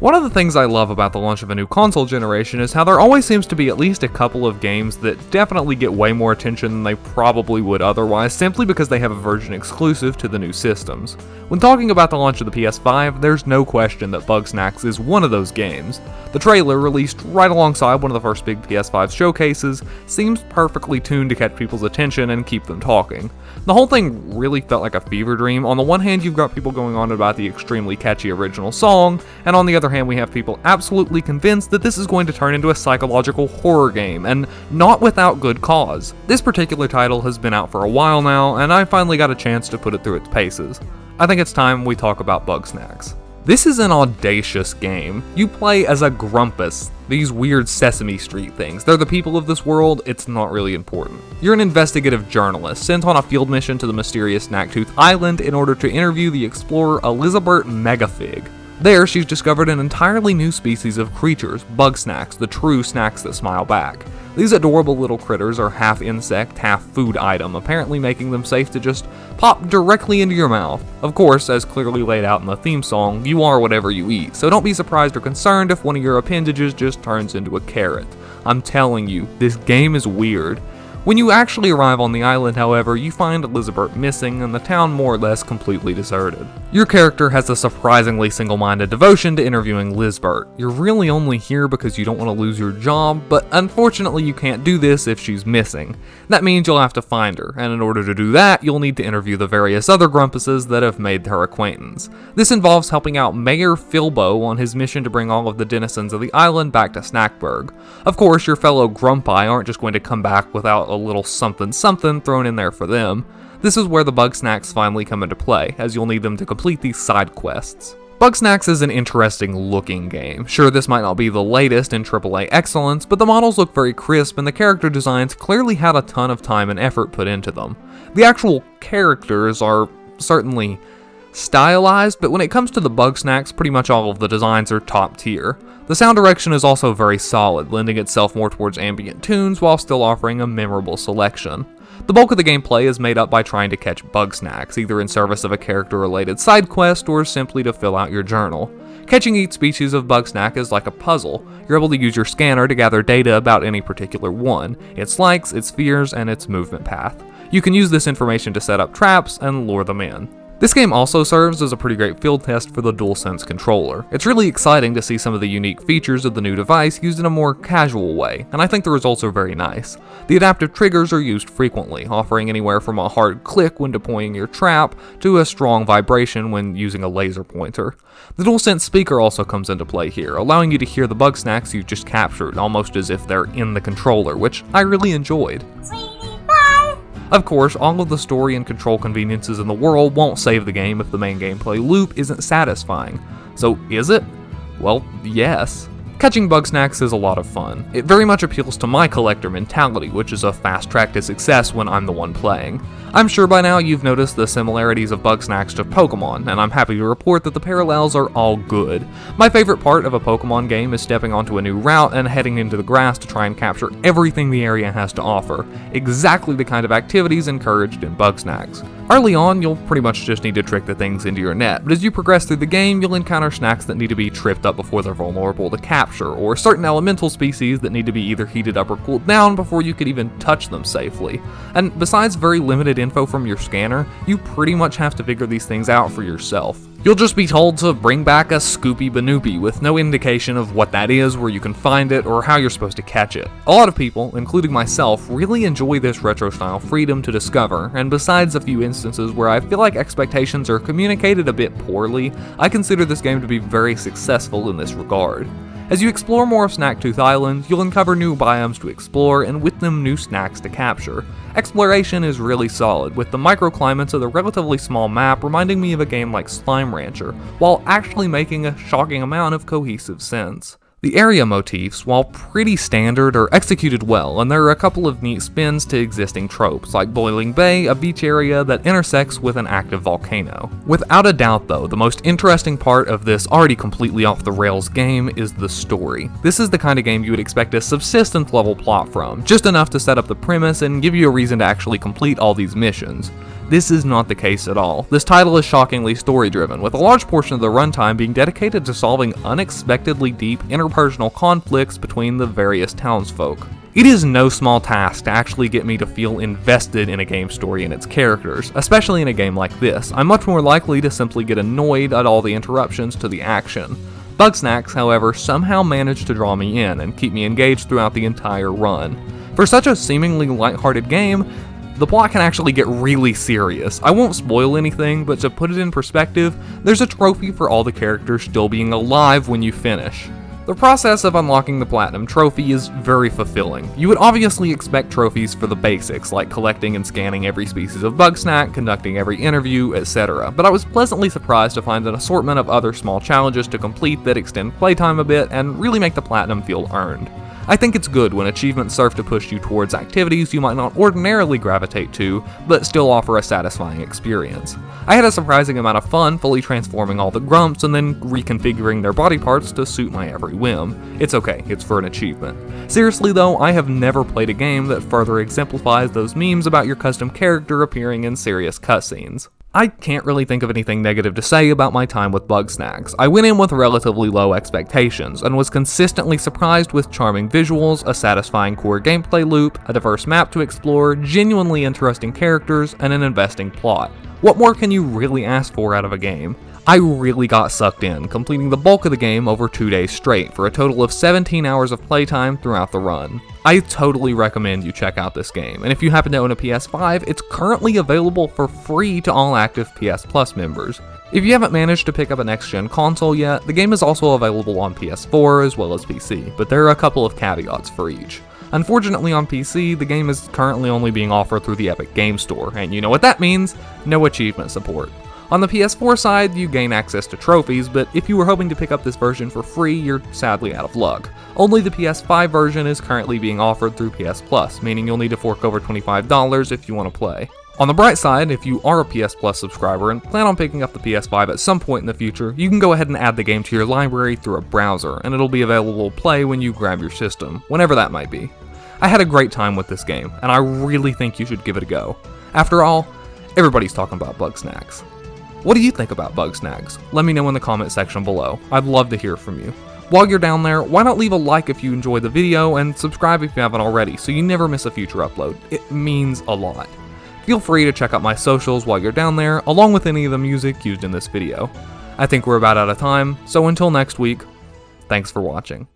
One of the things I love about the launch of a new console generation is how there always seems to be at least a couple of games that definitely get way more attention than they probably would otherwise, simply because they have a version exclusive to the new systems. When talking about the launch of the PS5, there's no question that Bugsnax is one of those games. The trailer, released right alongside one of the first big PS5 showcases, seems perfectly tuned to catch people's attention and keep them talking. The whole thing really felt like a fever dream. On the one hand, you've got people going on about the extremely catchy original song, and on the other hand, we have people absolutely convinced that this is going to turn into a psychological horror game, and not without good cause. This particular title has been out for a while now, and I finally got a chance to put it through its paces. I think it's time we talk about Bugsnax. This is an audacious game. You play as a Grumpus, these weird Sesame Street things. They're the people of this world, it's not really important. You're an investigative journalist sent on a field mission to the mysterious Snacktooth Island in order to interview the explorer Elizabeth Megafig. There, she's discovered an entirely new species of creatures, Bugsnax, the true snacks that smile back. These adorable little critters are half insect, half food item, apparently making them safe to just pop directly into your mouth. Of course, as clearly laid out in the theme song, you are whatever you eat, so don't be surprised or concerned if one of your appendages just turns into a carrot. I'm telling you, this game is weird. When you actually arrive on the island, however, you find Elizabeth missing and the town more or less completely deserted. Your character has a surprisingly single-minded devotion to interviewing Lizbert. You're really only here because you don't want to lose your job, but unfortunately you can't do this if she's missing. That means you'll have to find her, and in order to do that, you'll need to interview the various other Grumpuses that have made her acquaintance. This involves helping out Mayor Filbo on his mission to bring all of the denizens of the island back to Snackburg. Of course, your fellow Grumpi aren't just going to come back without a little something thrown in there for them. This is where the Bugsnax finally come into play, as you'll need them to complete these side quests. Bugsnax is an interesting looking game. Sure, this might not be the latest in AAA excellence, but the models look very crisp and the character designs clearly had a ton of time and effort put into them. The actual characters are certainly stylized, but when it comes to the Bugsnax, pretty much all of the designs are top tier. The sound direction is also very solid, lending itself more towards ambient tunes while still offering a memorable selection. The bulk of the gameplay is made up by trying to catch Bugsnax, either in service of a character-related side quest or simply to fill out your journal. Catching each species of Bugsnax is like a puzzle. You're able to use your scanner to gather data about any particular one, its likes, its fears, and its movement path. You can use this information to set up traps and lure them in. This game also serves as a pretty great field test for the DualSense controller. It's really exciting to see some of the unique features of the new device used in a more casual way, and I think the results are very nice. The adaptive triggers are used frequently, offering anywhere from a hard click when deploying your trap to a strong vibration when using a laser pointer. The DualSense speaker also comes into play here, allowing you to hear the Bugsnax you've just captured, almost as if they're in the controller, which I really enjoyed. Of course, all of the story and control conveniences in the world won't save the game if the main gameplay loop isn't satisfying. So is it? Well, yes. Catching Bugsnax is a lot of fun. It very much appeals to my collector mentality, which is a fast track to success when I'm the one playing. I'm sure by now you've noticed the similarities of Bugsnax to Pokemon, and I'm happy to report that the parallels are all good. My favorite part of a Pokemon game is stepping onto a new route and heading into the grass to try and capture everything the area has to offer. Exactly the kind of activities encouraged in Bugsnax. Early on, you'll pretty much just need to trick the things into your net, but as you progress through the game, you'll encounter snacks that need to be tripped up before they're vulnerable to capture, or certain elemental species that need to be either heated up or cooled down before you could even touch them safely. And besides very limited info from your scanner, you pretty much have to figure these things out for yourself. You'll just be told to bring back a Scoopy Banoopy with no indication of what that is, where you can find it, or how you're supposed to catch it. A lot of people, including myself, really enjoy this retro-style freedom to discover, and besides a few instances where I feel like expectations are communicated a bit poorly, I consider this game to be very successful in this regard. As you explore more of Snacktooth Island, you'll uncover new biomes to explore, and with them new snacks to capture. Exploration is really solid, with the microclimates of the relatively small map reminding me of a game like Slime Rancher, while actually making a shocking amount of cohesive sense. The area motifs, while pretty standard, are executed well, and there are a couple of neat spins to existing tropes, like Boiling Bay, a beach area that intersects with an active volcano. Without a doubt though, the most interesting part of this already completely off the rails game is the story. This is the kind of game you would expect a subsistence level plot from, just enough to set up the premise and give you a reason to actually complete all these missions. This is not the case at all. This title is shockingly story-driven, with a large portion of the runtime being dedicated to solving unexpectedly deep interpersonal conflicts between the various townsfolk. It is no small task to actually get me to feel invested in a game story and its characters, especially in a game like this. I'm much more likely to simply get annoyed at all the interruptions to the action. Bugsnax, however, somehow managed to draw me in and keep me engaged throughout the entire run. For such a seemingly lighthearted game, the plot can actually get really serious. I won't spoil anything, but to put it in perspective, there's a trophy for all the characters still being alive when you finish. The process of unlocking the Platinum Trophy is very fulfilling. You would obviously expect trophies for the basics, like collecting and scanning every species of Bugsnak, conducting every interview, etc., but I was pleasantly surprised to find an assortment of other small challenges to complete that extend playtime a bit and really make the Platinum feel earned. I think it's good when achievements serve to push you towards activities you might not ordinarily gravitate to, but still offer a satisfying experience. I had a surprising amount of fun fully transforming all the grumps and then reconfiguring their body parts to suit my every whim. It's okay, it's for an achievement. Seriously though, I have never played a game that further exemplifies those memes about your custom character appearing in serious cutscenes. I can't really think of anything negative to say about my time with Bugsnax. I went in with relatively low expectations, and was consistently surprised with charming visuals, a satisfying core gameplay loop, a diverse map to explore, genuinely interesting characters, and an investing plot. What more can you really ask for out of a game? I really got sucked in, completing the bulk of the game over 2 days straight for a total of 17 hours of playtime throughout the run. I totally recommend you check out this game, and if you happen to own a PS5, it's currently available for free to all active PS Plus members. If you haven't managed to pick up a next-gen console yet, the game is also available on PS4 as well as PC, but there are a couple of caveats for each. Unfortunately on PC, the game is currently only being offered through the Epic Game Store, and you know what that means? No achievement support. On the PS4 side, you gain access to trophies, but if you were hoping to pick up this version for free, you're sadly out of luck. Only the PS5 version is currently being offered through PS Plus, meaning you'll need to fork over $25 if you want to play. On the bright side, if you are a PS Plus subscriber and plan on picking up the PS5 at some point in the future, you can go ahead and add the game to your library through a browser, and it'll be available to play when you grab your system, whenever that might be. I had a great time with this game, and I really think you should give it a go. After all, everybody's talking about Bugsnax. What do you think about Bugsnax? Let me know in the comment section below. I'd love to hear from you. While you're down there, why not leave a like if you enjoyed the video and subscribe if you haven't already so you never miss a future upload. It means a lot. Feel free to check out my socials while you're down there, along with any of the music used in this video. I think we're about out of time, so until next week, thanks for watching.